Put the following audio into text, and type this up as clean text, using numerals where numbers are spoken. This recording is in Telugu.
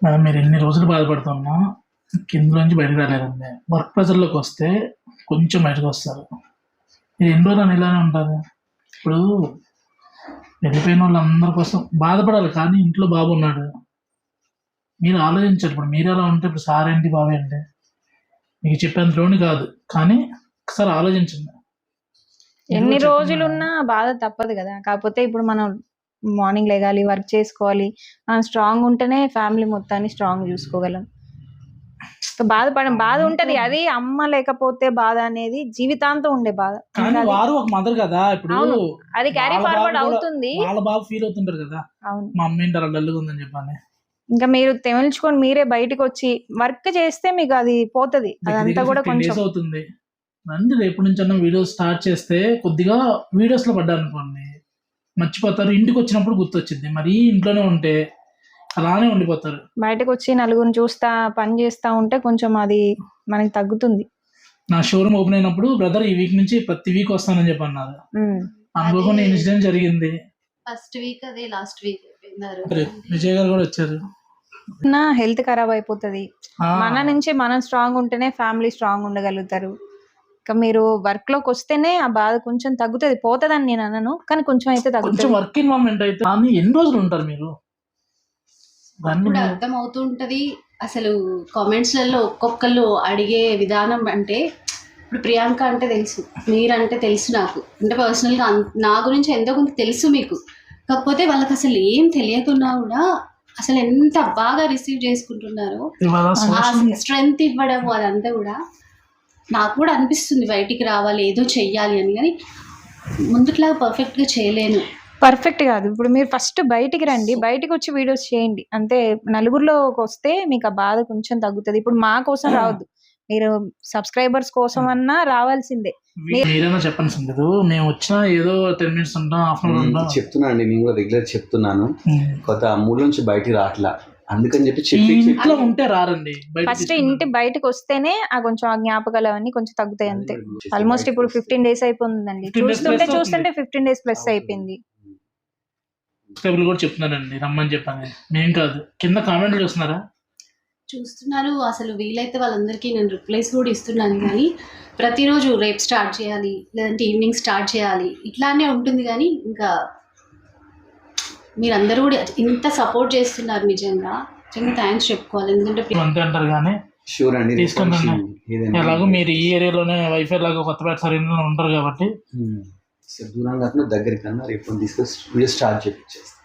మేడం మీరు ఎన్ని రోజులు బాధపడుతున్నా కింద నుంచి బయటకు రాలేరండి. వర్క్ ప్రెజర్లోకి వస్తే కొంచెం బయటకు వస్తారు. మీరు ఎన్ని రోజులు ఇలానే ఉంటారు. ఇప్పుడు వెళ్ళిపోయిన వాళ్ళందరి కోసం బాధపడాలి, కానీ ఇంట్లో బాబు ఉన్నాడు. మీరు ఆలోచించారు. ఇప్పుడు మీరు ఎలా ఉంటే ఇప్పుడు సార్ ఏంటి బాబు ఏంటి మీకు చెప్పేంతలోని కాదు, కానీ ఒకసారి ఆలోచించండి. ఎన్ని రోజులున్నా బాధ తప్పదు కదా. కాకపోతే ఇప్పుడు మనం మార్నింగ్ లేగాలి, వర్క్ చేసుకోవాలి. మనం స్ట్రాంగ్ ఉంటేనే ఫ్యామిలీ మొత్తాన్ని స్ట్రాంగ్ చూసుకోగలం. బాధ ఉంటది, అది అమ్మ లేకపోతే బాధ అనేది జీవితాంతం ఉండే బాధ. కానీ వారు ఒక మదర్ కదా. ఇప్పుడు అది క్యారీ ఫార్వర్డ్ అవుతుంది. వాళ్ళ బాబు ఫీల్ అవుతుంటారు కదా, మా అమ్మ ఏంటి అలా డల్గా ఉందని చెప్పాలి. ఇంకా మీరు తెమల్చుకొని మీరే బయటకు వచ్చి వర్క్ చేస్తే మీకు అది పోతుంది. అదంతా కూడా కొంచెం అవుతుంది. రండి రేపు నుంచి అన్న వీడియోస్ స్టార్ట్ చేస్తే కొద్దిగా వీడియోస్ లో పడ్డా అనుకోండి మర్చిపోతారు. ఇంటికి వచ్చినప్పుడు గుర్తొచ్చింది. మరి ఇంట్లోనే ఉంటే అలానే ఉండిపోతారు. బయటకు వచ్చి నలుగురిని చూస్తా పని చేస్తా ఉంటే కొంచెం అది మనకి తగ్గుతుంది. నా షోరూమ్ ఓపెన్ అయినప్పుడు బ్రదర్ ఈ వీక్ నుంచి ప్రతి వీక్ వస్తానని చెప్పి అన్నారు. అనుకోకుండా ఇన్సిడెంట్ జరిగింది. ఫస్ట్ వీక్ అదే లాస్ట్ వీక్ విజయ్ గారు కూడా వచ్చారు. నా హెల్త్ ఖరాబ్ అయిపోతుంది. మన నుంచి మనం స్ట్రాంగ్ ఉంటేనే ఫ్యామిలీ స్ట్రాంగ్ ఉండగలుగుతారు. ఇంకా మీరు వర్క్ లోకి వస్తేనే ఆ బాధ కొంచెం తగ్గుతుంది. పోతుందని నేను అనను, కానీ కొంచెం అయితే తగ్గుతుంది. వర్క్ ఇన్వాల్వ్మెంట్ అయితే ఎన్ని రోజులు ఉంటారు మీరు అర్థం అవుతూ ఉంటది. అసలు కామెంట్స్లలో ఒక్కొక్కళ్ళు అడిగే విధానం అంటే, ఇప్పుడు ప్రియాంక అంటే తెలుసు, మీరంటే తెలుసు నాకు, అంటే పర్సనల్గా నా గురించి ఎంతో కొంత తెలుసు మీకు. కాకపోతే వాళ్ళకి అసలు ఏం తెలియకున్నా కూడా అసలు ఎంత బాగా రిసీవ్ చేసుకుంటున్నారో, స్ట్రెంగ్త్ ఇవ్వడం అదంతా కూడా నాకు కూడా అనిపిస్తుంది బయటికి రావాలి, ఏదో చెయ్యాలి అని. కానీ ముందుట్లాగా పర్ఫెక్ట్గా చేయలేను. పర్ఫెక్ట్ కాదు. ఇప్పుడు మీరు ఫస్ట్ బయటికి రండి, బయటికి వచ్చి వీడియోస్ చేయండి. అంటే నలుగురిలోకి వస్తే మీకు ఆ బాధ కొంచెం తగ్గుతుంది. ఇప్పుడు మా కోసం రావద్దు, మీరు సబ్స్క్రైబర్స్ కోసం అన్నా రావాల్సిందే. చెప్పండి ఉండదు. మేము వచ్చిన ఏదో 10 minutes ఉంటాం, హాఫ్ అన్ అవర్ ఉంటాం. చెప్తున్నా అండి, నేను కూడా రెగ్యులర్ చెప్తున్నాను. కొత్త మూడు నుంచి బయటికి రావట్లా, అందుకని చెప్పి ఇంట్లో ఉంటే రారండి. ఫస్ట్ ఇంటి బయటకు వస్తేనే ఆ కొంచెం ఆ జ్ఞాపకాలు అవన్నీ కొంచెం తగ్గుతాయి అంతే. ఆల్మోస్ట్ ఇప్పుడు 15 days అయిపోతుందండి. చూస్తుంటే 15 days ప్లస్ అయిపోయింది. సబ్స్క్రైబర్లు కూడా చెప్తున్నారండి రమ్మని చెప్పాను. మేము కాదు, కింద కామెంట్లు చూస్తున్నారు. అసలు వీలైతే వాళ్ళందరికీ నేను రిప్లైస్ కూడా ఇస్తున్నాను. కానీ ప్రతిరోజు రేపు స్టార్ట్ చేయాలి, లేదంటే ఈవినింగ్ స్టార్ట్ చేయాలి, ఇట్లానే ఉంటుంది. కానీ ఇంకా మీరందరూ కూడా ఇంత సపోర్ట్ చేస్తున్నారు, నిజంగా థ్యాంక్స్ చెప్పుకోవాలి. ఎందుకంటే అంతే అంటారు కానీ షూర్ అండి, తీసుకుంటాను. ఎలాగో మీరు ఈ ఏరియాలోనే వైఫై లాగా కొత్తపేట సరైన ఉంటారు కాబట్టి దూరంగా దగ్గరికి అన్నా రేపు తీసుకొని వీడియో స్టార్ట్ చేయించేస్తాను.